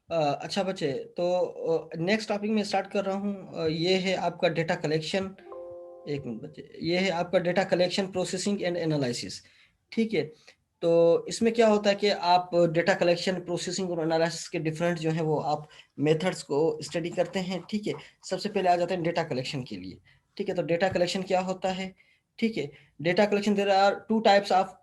अच्छा बच्चे, तो नेक्स्ट टॉपिक में स्टार्ट कर रहा हूँ। ये है आपका डेटा कलेक्शन। एक मिनट बच्चे, ये है आपका data collection, processing and analysis. ठीक है। तो इसमें क्या होता है कि आप डेटा कलेक्शन, प्रोसेसिंग और एनालिसिस के डिफरेंट जो है वो आप मेथड्स को स्टडी करते हैं। ठीक है। सबसे पहले आ जाते हैं डेटा कलेक्शन के लिए। ठीक है। तो डेटा कलेक्शन क्या होता है? ठीक है। Data collection, there are two types of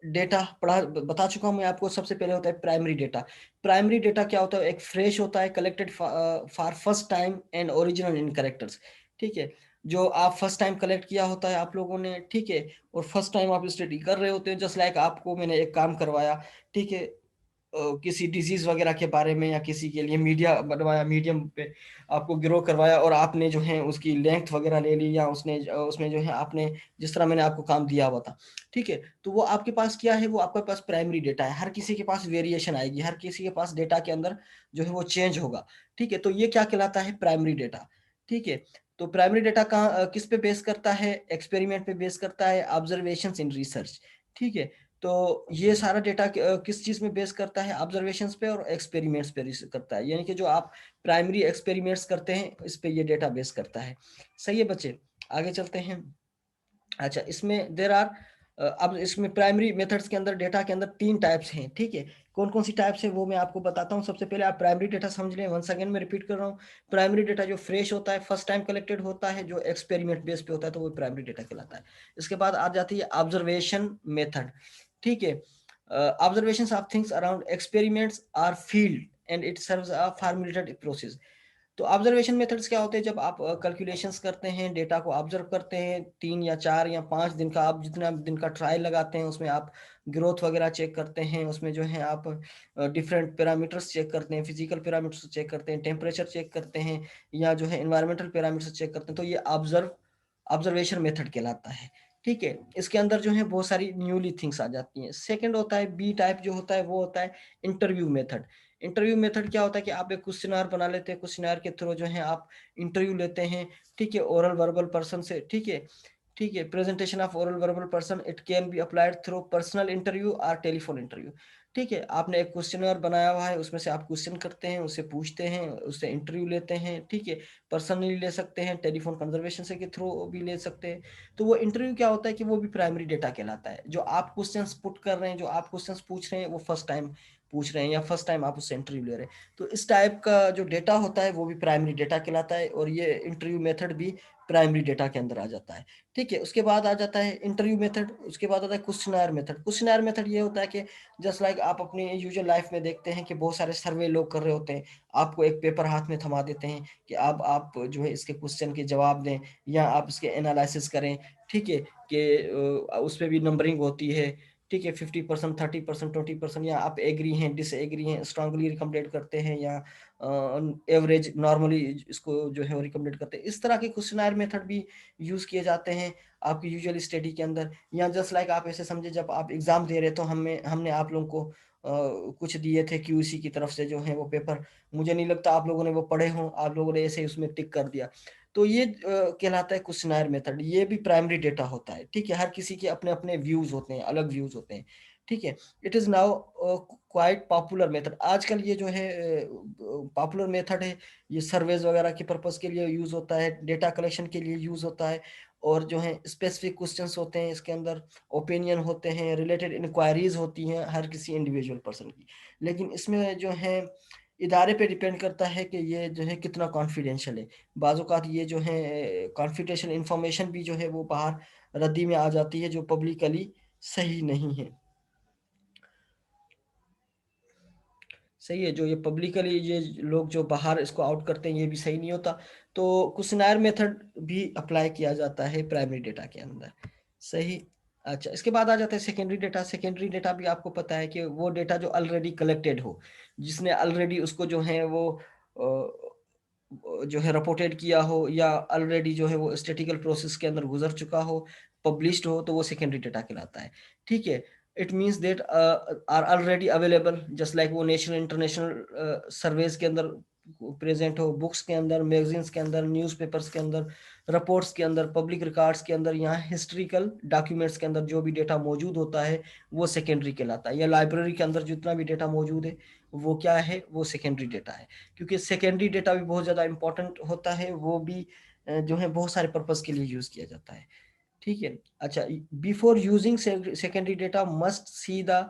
data. पढ़ा बता चुका हूं मैं आपको। सबसे पहले होता है प्राइमरी डेटा। प्राइमरी डेटा क्या होता है? एक फ्रेश होता है, collected for first time and original in characters. ठीक है। जो आप फर्स्ट टाइम कलेक्ट किया होता है आप लोगों ने। ठीक है। और फर्स्ट टाइम आप स्टडी कर रहे होते हैं, जस्ट लाइक आपको मैंने एक काम करवाया। ठीक है। किसी डिजीज वगैरह के बारे में, या किसी के लिए मीडिया बनवाया, मीडियम पे आपको ग्रो करवाया, और आपने जो है उसकी लेंथ वगैरह ले ली, या उसमें जो है आपने जिस तरह मैंने आपको काम दिया हुआ था। ठीक है। तो वो आपके पास क्या है? वो आपके पास प्राइमरी डेटा है। हर किसी के पास वेरिएशन आएगी, हर किसी के पास डेटा के अंदर जो है वो चेंज होगा। ठीक है। तो ये क्या कहलाता है? Primary data. ठीक है। तो प्राइमरी डेटा कहाँ किस पे बेस करता है? एक्सपेरिमेंट पे बेस करता है, ऑब्जर्वेशंस इन रिसर्च। ठीक है। तो ये सारा डेटा किस चीज में बेस करता है? ऑब्जर्वेशंस पे और एक्सपेरिमेंट्स पे करता है। यानी कि जो आप प्राइमरी एक्सपेरिमेंट्स करते हैं, इस पे ये डेटा बेस करता है। सही है बच्चे, आगे चलते हैं। अच्छा, इसमें देर आर अब इसमें प्राइमरी मेथड्स के अंदर, डेटा के अंदर तीन टाइप्स हैं। ठीक है। कौन कौन सी टाइप्स है वो मैं आपको बताता हूँ। सबसे पहले आप प्राइमरी डेटा समझ लें। वंस अगेन मैं रिपीट कर रहा हूँ। प्राइमरी डेटा जो फ्रेश होता है, फर्स्ट टाइम कलेक्टेड होता है, जो एक्सपेरिमेंट बेस पे होता है, तो वो प्राइमरी डेटा कहलाता है। इसके बाद आ जाती है ऑब्जर्वेशन मेथड। ठीक है। Observation of things around experiments are field and it serves a formulated process. तो ऑब्जर्वेशन मेथड्स क्या होते हैं? जब आप कैलकुलेशंस करते हैं, डेटा को ऑब्जर्व करते हैं, 3 या 4 या 5 दिन का, आप जितना दिन का ट्रायल लगाते हैं, उसमें आप ग्रोथ वगैरह चेक करते हैं, उसमें जो है आप डिफरेंट पैरामीटर्स चेक करते हैं, फिजिकल पैरामीटर्स चेक करते हैं, टेम्परेचर चेक करते हैं, या जो है एनवायरमेंटल पैरामीटर्स चेक करते हैं। तो ये ऑब्जर्वेशन मेथड कहलाता है। ठीक है। इसके अंदर जो है बहुत सारी न्यूली थिंग्स आ जाती हैं। सेकंड होता है बी टाइप, जो होता है वो होता है इंटरव्यू मेथड। इंटरव्यू मेथड क्या होता है कि आप एक क्वेश्चनर बना लेते हैं, क्वेश्चनर के थ्रू जो है आप इंटरव्यू लेते हैं। ठीक है। ओरल वर्बल पर्सन से। ठीक है। ठीक है। Presentation of oral verbal person, it can be applied through personal interview और टेलीफोन इंटरव्यू। ठीक है। आपने एक क्वेश्चनर बनाया हुआ है, उसमें से आप क्वेश्चन करते हैं, उससे पूछते हैं, उससे इंटरव्यू लेते हैं। ठीक है। पर्सनली ले सकते हैं, टेलीफोन कंजर्वेशन से के थ्रू भी ले सकते हैं। तो वो इंटरव्यू क्या होता है कि वो भी प्राइमरी डेटा कहलाता है। जो आप क्वेश्चंस पुट कर रहे हैं, जो आप क्वेश्चंस पूछ रहे हैं, वो फर्स्ट टाइम पूछ रहे हैं, या फर्स्ट टाइम आप उससे इंटरव्यू ले रहे हैं, तो इस टाइप का जो डेटा होता है वो भी प्राइमरी डेटा कहलाता है। और ये इंटरव्यू मेथड भी प्राइमरी डेटा के अंदर आ जाता है। ठीक है। उसके बाद आ जाता है इंटरव्यू मेथड। उसके बाद आता है क्वेश्चनर मेथड। क्वेश्चनर मेथड ये होता है कि जस्ट लाइक आप अपनी यूजुअल लाइफ में देखते हैं कि बहुत सारे सर्वे लोग कर रहे होते हैं। आपको एक पेपर हाथ में थमा देते हैं कि आप जो है इसके क्वेश्चन के जवाब दें, या आप इसके एनालिसिस करें। ठीक है। कि उस पर भी नंबरिंग होती है। ठीक है। 50%, 30%, 20%, या आप एग्री हैं, डिसएग्री हैं, स्ट्रांगली रिकमेंडेड करते हैं, या एवरेज नॉर्मली इसको जो है वो रिकमेंडेड करते हैं। इस तरह के क्वेश्चनर मेथड भी यूज किए जाते हैं आपकी यूजुअल स्टडी के अंदर। या जस्ट लाइक आप ऐसे समझे, जब आप एग्जाम दे रहे तो हमें हमने आप लोगों को कुछ दिए थे क्यूसी की तरफ से जो है वो पेपर। मुझे नहीं लगता आप लोगों ने वो पढ़े हों, आप लोगों ने ऐसे ही उसमें टिक कर दिया। तो ये कहलाता है क्वेश्चनर मेथड। ये भी प्राइमरी डेटा होता है। ठीक है। हर किसी के अपने अपने व्यूज होते हैं, अलग व्यूज होते हैं। ठीक है। It is now quite popular method. आजकल ये जो है पॉपुलर मेथड है। ये सर्वेज वगैरह के पर्पस के लिए यूज होता है, डेटा कलेक्शन के लिए यूज होता है। और जो है स्पेसिफिक क्वेश्चंस होते हैं इसके अंदर, ओपिनियन होते हैं, रिलेटेड इंक्वायरीज होती हैं हर किसी इंडिविजुअल पर्सन की। लेकिन इसमें जो है इदारे पे डिपेंड करता है कि ये जो है कितना कॉन्फिडेंशियल है। बाज़ ये जो है कॉन्फिडेंशियल इंफॉर्मेशन भी जो है वो बाहर रद्दी में आ जाती है, जो पब्लिकली सही नहीं है। सही है। जो ये पब्लिकली ये लोग जो बाहर इसको आउट करते हैं, ये भी सही नहीं होता। तो क्वेश्चनर मेथड भी अप्लाई किया जाता है प्राइमरी डेटा के अंदर। सही। अच्छा, इसके बाद आ जाता है सेकेंडरी डेटा। सेकेंडरी डेटा भी आपको पता है कि वो डेटा जो ऑलरेडी कलेक्टेड हो, जिसने ऑलरेडी उसको जो है वो जो है रिपोर्टेड किया हो, या ऑलरेडी जो है वो स्टैटिकल प्रोसेस के अंदर गुजर चुका हो, पब्लिश्ड हो, तो वो सेकेंडरी डेटा कहलाता है। ठीक है। It means that are already available, just like वो नेशनल इंटरनेशनल सर्वेज के अंदर प्रेजेंट हो, बुक्स के अंदर, मैगजीन्स के अंदर, न्यूज़पेपर्स के अंदर, रिपोर्ट्स के अंदर, पब्लिक रिकॉर्ड्स के अंदर, यहाँ हिस्ट्रिकल डॉक्यूमेंट्स के अंदर जो भी डेटा मौजूद होता है वो सेकेंडरी कहलाता है। या लाइब्रेरी के अंदर जितना भी डेटा मौजूद है वो क्या है, वो सेकेंडरी डेटा है, क्योंकि सेकेंडरी डेटा भी बहुत ज़्यादा इंपॉर्टेंट होता है, वो भी जो है बहुत सारे पर्पज़ के लिए यूज़ किया जाता है। ठीक है। अच्छा, before using secondary data must see the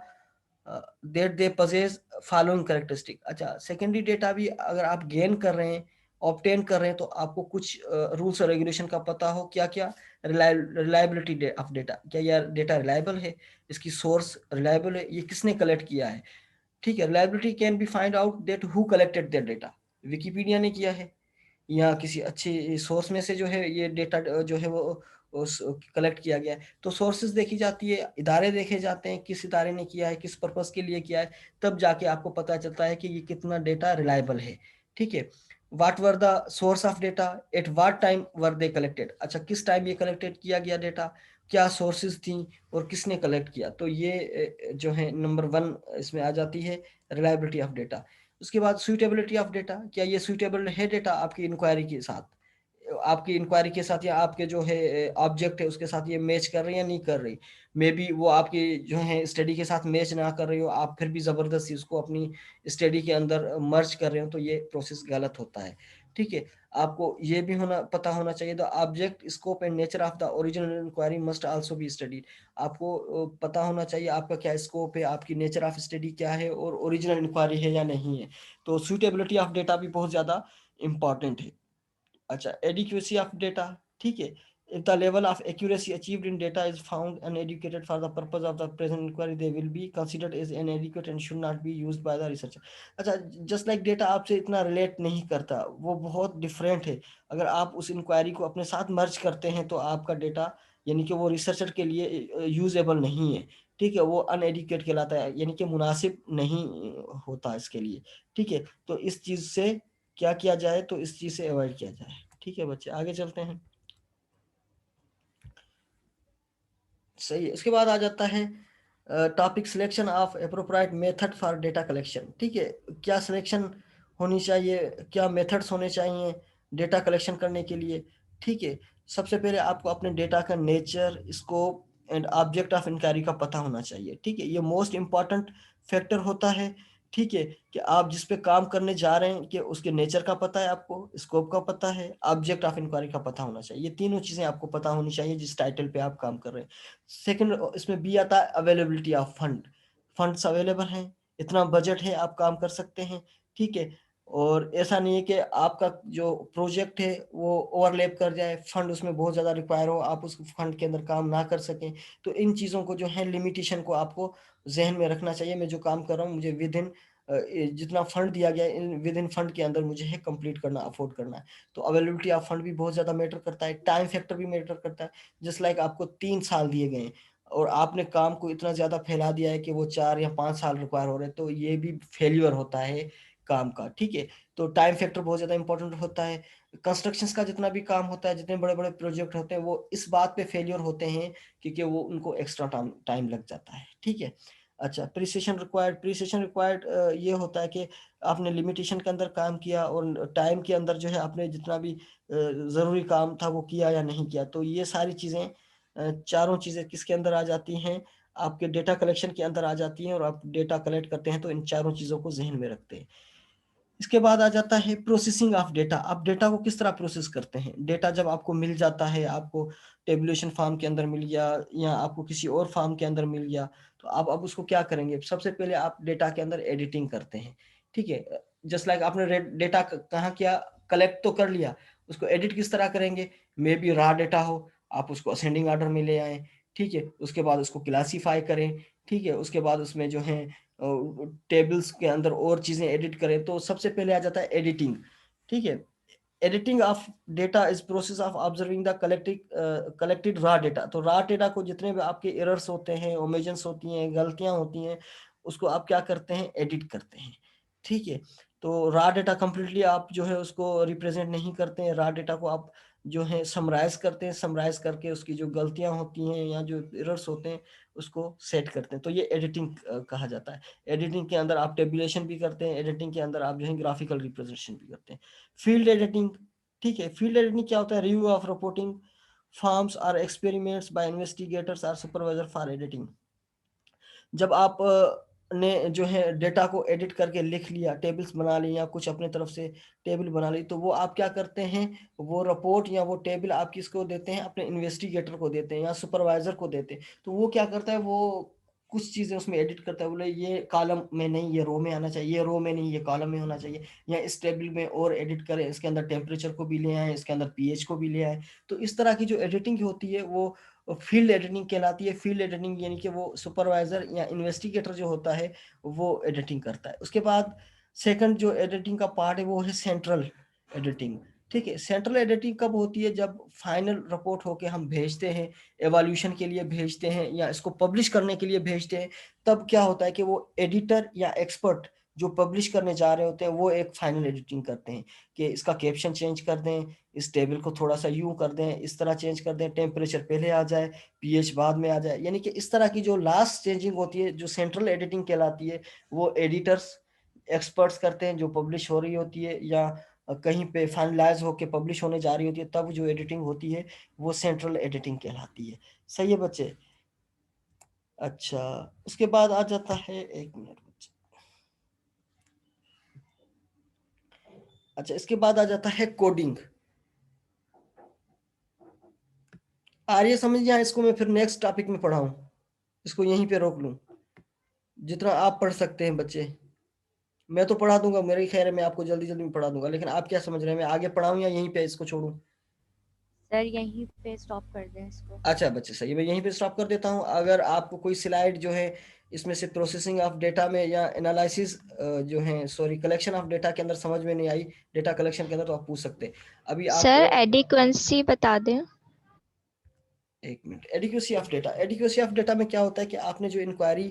that they possess following characteristic. अच्छा, सेकेंडरी डेटा भी अगर आप गेन कर रहे हैं, ऑब्टेन कर रहे हैं, तो आपको कुछ रूल्स और रेगुलेशन का पता हो। क्या क्या? रिलायबिलिटी ऑफ डेटा, क्या यह डेटा रिलायबल है, इसकी सोर्स रिलायबल है, ये किसने कलेक्ट किया है। ठीक है। Reliability can be find out that who collected that data, Wikipedia ने किया है या किसी अच्छे सोर्स में से जो है ये डेटा जो है वो कलेक्ट किया गया है। तो सोर्सेज देखी जाती है, इदारे देखे जाते हैं, किस इदारे ने किया है, किस पर्पस के लिए किया है, तब जाके आपको पता चलता है कि ये कितना डेटा रिलायबल है। ठीक है। What were the source of data, at what time were they collected. अच्छा, किस टाइम ये कलेक्टेड किया गया डेटा, क्या सोर्सेज थी और किसने कलेक्ट किया। तो ये जो है नंबर 1 इसमें आ जाती है, रिलायबिलिटी ऑफ डेटा। उसके बाद सुइटेबिलिटी ऑफ डेटा, क्या ये सुइटेबल है डेटा आपकी इंक्वायरी के साथ, आपकी इंक्वायरी के साथ, या आपके जो है ऑब्जेक्ट है उसके साथ ये मैच कर रही है या नहीं कर रही। मे बी वो आपकी जो है स्टडी के साथ मैच ना कर रही हो, आप फिर भी ज़बरदस्ती उसको अपनी स्टडी के अंदर मर्ज कर रहे हो, तो ये प्रोसेस गलत होता है। ठीक है। आपको ये भी पता होना चाहिए, the object scope and nature of the original inquiry must also be studied. आपको पता होना चाहिए आपका क्या स्कोप है, आपकी नेचर ऑफ स्टडी क्या है, और ओरिजिनल इंक्वायरी है या नहीं है। तो सूटेबिलिटी ऑफ डेटा भी बहुत ज़्यादा इंपॉर्टेंट है। अच्छा, एडिक्वेसी ऑफ डेटा। ठीक है। if the level of accuracy achieved in data is found uneducated for the purpose of the present inquiry, they will be considered as inadequate and should not be used by the researcher। अच्छा, just like data आपसे इतना relate नहीं करता, वो बहुत different है, अगर आप उस इंक्वायरी को अपने साथ मर्ज करते हैं तो आपका डेटा यानी कि वो रिसर्चर के लिए यूजेबल नहीं है। ठीक है, वो अनएडुकेट कहलाता है, यानी कि मुनासिब नहीं होता इसके लिए। ठीक है। तो इस चीज से क्या किया जाए, तो इस चीज से अवॉइड किया जाए। ठीक है बच्चे, आगे चलते हैं। सही है। उसके बाद आ जाता है topic selection of appropriate method for data collection. ठीक है। क्या सिलेक्शन होनी चाहिए, क्या मेथड्स होने चाहिए डेटा कलेक्शन करने के लिए। ठीक है। सबसे पहले आपको अपने डेटा का nature, scope and object of inquiry का पता होना चाहिए। ठीक है, ये मोस्ट इंपॉर्टेंट फैक्टर होता है। ठीक है, कि आप जिस पे काम करने जा रहे हैं कि उसके नेचर का पता है, आपको स्कोप का पता है, ऑब्जेक्ट ऑफ इंक्वायरी का पता होना चाहिए। ये तीनों चीजें आपको पता होनी चाहिए जिस टाइटल पे आप काम कर रहे हैं। सेकंड, इसमें बी आता है availability of fund, funds available हैं, इतना बजट है, आप काम कर सकते हैं। ठीक है। और ऐसा नहीं है कि आपका जो प्रोजेक्ट है वो ओवरलैप कर जाए, फंड उसमें बहुत ज़्यादा रिक्वायर हो, आप उस फंड के अंदर काम ना कर सकें। तो इन चीज़ों को जो है लिमिटेशन को आपको जहन में रखना चाहिए। मैं जो काम कर रहा हूँ, मुझे विद इन जितना फंड दिया गया है, इन विद इन फंड के अंदर मुझे है कंप्लीट करना, अफोर्ड करना है। तो अवेलेबिलिटी ऑफ फंड भी बहुत ज़्यादा मैटर करता है, टाइम फैक्टर भी मैटर करता है। जस्ट लाइक आपको 3 साल दिए गए हैं और आपने काम को इतना ज्यादा फैला दिया है कि वो 4 या 5 साल रिक्वायर हो रहे हैं, तो ये भी फेल्यूर होता है काम का। ठीक है। तो टाइम फैक्टर बहुत ज्यादा इंपॉर्टेंट होता है। कंस्ट्रक्शंस का जितना भी काम होता है, जितने बड़े बड़े प्रोजेक्ट होते हैं, वो इस बात पे फेल्यूर होते हैं क्योंकि वो उनको एक्स्ट्रा टाइम लग जाता है। ठीक है। अच्छा, प्रिसिशन रिक्वायर्ड ये होता है कि आपने लिमिटेशन के अंदर काम किया और टाइम के अंदर जो है आपने जितना भी ज़रूरी काम था वो किया या नहीं किया। तो ये सारी चीज़ें, चारों चीज़ें किसके अंदर आ जाती हैं, आपके डेटा कलेक्शन के अंदर आ जाती हैं। और आप डेटा कलेक्ट करते हैं तो इन चारों चीज़ों को जहन में रखते हैं। इसके बाद आ जाता है प्रोसेसिंग ऑफ डेटा। आप डेटा को किस तरह प्रोसेस करते हैं। डेटा जब आपको मिल जाता है, आपको टेबुलेशन फॉर्म के अंदर मिल गया या आपको किसी और फॉर्म के अंदर मिल गया, तो आप अब उसको क्या करेंगे। सबसे पहले आप डेटा के अंदर एडिटिंग करते हैं। ठीक है। जस्ट लाइक आपने डेटा कहाँ किया, कलेक्ट तो कर लिया, उसको एडिट किस तरह करेंगे। मे बी रॉ डेटा हो, आप उसको असेंडिंग ऑर्डर में ले आए। ठीक है। उसके बाद उसको क्लासीफाई करें। ठीक है। उसके बाद उसमें जो है टेबल्स के अंदर और चीजें एडिट करें। तो सबसे पहले आ जाता है एडिटिंग। ठीक है। Editing of data is process of observing the collected raw data. तो रॉ डेटा को जितने भी आपके एरर्स होते हैं, ओमिशंस होती हैं, गलतियां होती हैं, उसको आप क्या करते हैं, एडिट करते हैं। ठीक है। तो रॉ डेटा कंप्लीटली आप जो है उसको रिप्रेजेंट नहीं करते हैं, रॉ डेटा को आप जो है समराइज करते हैं, समराइज करके उसकी जो गलतियां होती हैं या जो एरर्स होते हैं उसको सेट करते हैं। तो ये एडिटिंग कहा जाता है। एडिटिंग के अंदर आप टेबुलेशन भी करते हैं, एडिटिंग के अंदर आप जो है ग्राफिकल रिप्रेजेंटेशन भी करते हैं। Field editing. ठीक है। फील्ड एडिटिंग क्या होता है, रिव्यू ऑफ रिपोर्टिंग फॉर्म्स और एक्सपेरिमेंट्स बाय इन्वेस्टिगेटर्स और सुपरवाइजर फॉर एडिटिंग। जब आप ने जो है डेटा को एडिट करके लिख लिया, टेबल्स बना ली या कुछ अपने तरफ से टेबल बना ली, तो वो आप क्या करते हैं, वो रिपोर्ट या वो टेबल आप किसको देते हैं, अपने इन्वेस्टिगेटर को देते हैं या सुपरवाइजर को देते हैं। तो वो क्या करता है, वो कुछ चीज़ें उसमें एडिट करता है, बोले ये कॉलम में नहीं, ये रो में आना चाहिए, ये रो में नहीं, ये कॉलम में होना चाहिए, या इस टेबल में और एडिट करें, इसके अंदर टेम्परेचर को भी ले आए, इसके अंदर पीएच को भी ले आए। तो इस तरह की जो एडिटिंग होती है वो फील्ड एडिटिंग कहलाती है। फील्ड एडिटिंग यानी कि वो सुपरवाइजर या इन्वेस्टिगेटर जो होता है वो एडिटिंग करता है। उसके बाद सेकंड जो एडिटिंग का पार्ट है वो है सेंट्रल एडिटिंग। ठीक है, सेंट्रल एडिटिंग कब होती है, जब फाइनल रिपोर्ट होके हम भेजते हैं, एवोल्यूशन के लिए भेजते हैं या इसको पब्लिश करने के लिए भेजते हैं, तब क्या होता है कि वो एडिटर या एक्सपर्ट जो पब्लिश करने जा रहे होते हैं वो एक फाइनल एडिटिंग करते हैं कि इसका कैप्शन चेंज कर दें, इस टेबल को थोड़ा सा यूं कर दें, इस तरह चेंज कर दें, टेम्परेचर पहले आ जाए, पीएच बाद में आ जाए। यानी कि इस तरह की जो लास्ट चेंजिंग होती है जो सेंट्रल एडिटिंग कहलाती है, वो एडिटर्स एक्सपर्ट्स करते हैं जो पब्लिश हो रही होती है या कहीं पे फाइनलाइज होके पब्लिश होने जा रही होती है, तब जो एडिटिंग होती है वो सेंट्रल एडिटिंग कहलाती है। सही है बच्चे? अच्छा, उसके बाद आ जाता है, एक मिनट बच्चे, अच्छा इसके बाद आ जाता है कोडिंग। आर्य समझ गया, इसको मैं फिर नेक्स्ट टॉपिक में पढ़ाऊं, इसको यहीं पे रोक लूं, जितना आप पढ़ सकते हैं बच्चे। मैं तो पढ़ा दूंगा, मेरे ख्याल है मैं आपको जल्दी जल्दी में पढ़ा दूंगा, लेकिन आप क्या समझ रहे हैं, मैं आगे पढ़ाऊं या यहीं पे इसको छोड़ूं? सर यहीं पे स्टॉप कर दें इसको। अच्छा बच्चे सही है, मैं यहीं पे स्टॉप कर देता हूं। अगर आपको कोई स्लाइड जो है इसमें से प्रोसेसिंग ऑफ डेटा में या एनालिसिस जो है, सॉरी, कलेक्शन ऑफ डेटा के अंदर समझ में नहीं आई, डेटा कलेक्शन के अंदर, तो आप पूछ सकते हैं। अभी सर आपको एडिक्वेंसी बता दें। एक minute, adequacy of data, adequacy of data में क्या होता है कि आपने जो इंक्वायरी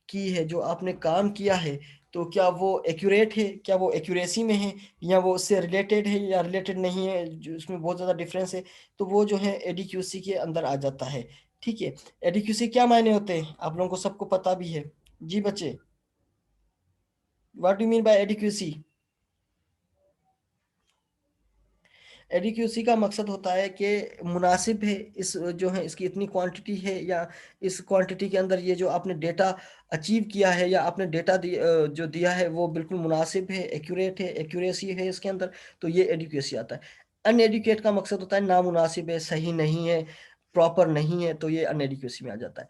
की है, जो आपने काम किया है, तो क्या वो एक्यूरेट है, क्या वो एक्यूरेसी में है, या वो उससे रिलेटेड है या रिलेटेड नहीं है, जो उसमें बहुत ज़्यादा डिफरेंस है, तो वो जो है एडिक्यूसी के अंदर आ जाता है। ठीक है, एडिक्यूसी क्या मायने होते हैं आप लोगों को सबको पता भी है। जी बच्चे, what do mean by adequacy? Adequacy का मकसद होता है कि मुनासिब है, इस जो है इसकी इतनी क्वांटिटी है, या इस क्वांटिटी के अंदर ये जो आपने डेटा अचीव किया है या आपने डेटा जो दिया है वो बिल्कुल मुनासिब है, एक्यूरेट है, एक्यूरेसी है इसके अंदर, तो ये एडिक्यूसी आता है। अनएडुकेट का मकसद होता है नामुनासिब है, सही नहीं है, प्रॉपर नहीं है, तो ये अनएडुकेसी में आ जाता है।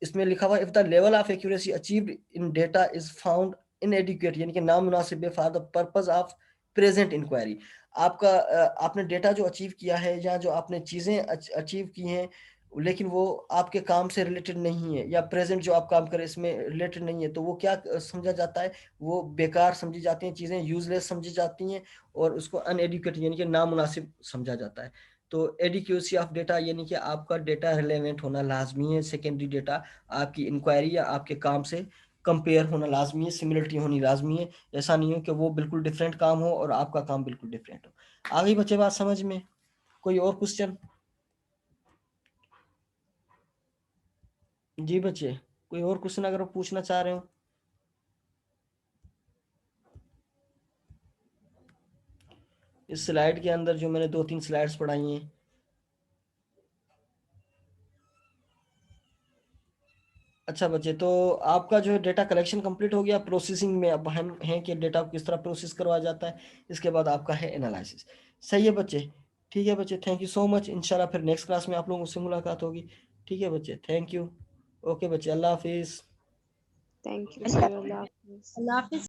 इसमें लिखा हुआ if the level of accuracy achieved in data is found inadequate, यानी कि नामुनासिब है for the purpose of present inquiry. आपका आपने डेटा जो अचीव किया है या जो आपने चीज़ें अचीव की हैं, लेकिन वो आपके काम से रिलेटेड नहीं है, या प्रेजेंट जो आप काम करें इसमें रिलेटेड नहीं है, तो वो क्या समझा जाता है, वो बेकार समझी जाती हैं चीज़ें, यूजलेस समझी जाती हैं, और उसको अनएडुकेट यानी कि नामुनासिब समझा जाता है। तो एडिक्यूसी ऑफ डेटा यानी कि आपका डेटा रिलेवेंट होना लाजमी है, सेकेंडरी डेटा आपकी इंक्वायरी या आपके काम से कंपेयर होना लाजमी है, सिमिलरिटी होनी लाजमी है। ऐसा नहीं हो कि वो बिल्कुल डिफरेंट काम हो और आपका काम बिल्कुल डिफरेंट हो। आ गई बच्चे बात समझ में? कोई और क्वेश्चन? जी बच्चे, कोई और क्वेश्चन अगर आप पूछना चाह रहे हो? इस स्लाइड के अंदर जो मैंने 2-3 स्लाइड्स पढ़ाई हैं, अच्छा बच्चे, तो आपका जो है डेटा कलेक्शन कंप्लीट हो गया, प्रोसेसिंग में अब हम हैं कि डेटा को किस तरह प्रोसेस करवाया जाता है, इसके बाद आपका है एनालिसिस। सही है बच्चे? ठीक है बच्चे, थैंक यू सो मच, इंशाल्लाह फिर नेक्स्ट क्लास में आप लोगों से मुलाकात होगी। ठीक है बच्चे, थैंक यू। ओके बच्चे, अल्लाह हाफिज़। Thank you sir, Allah Hafiz. Allah Hafiz.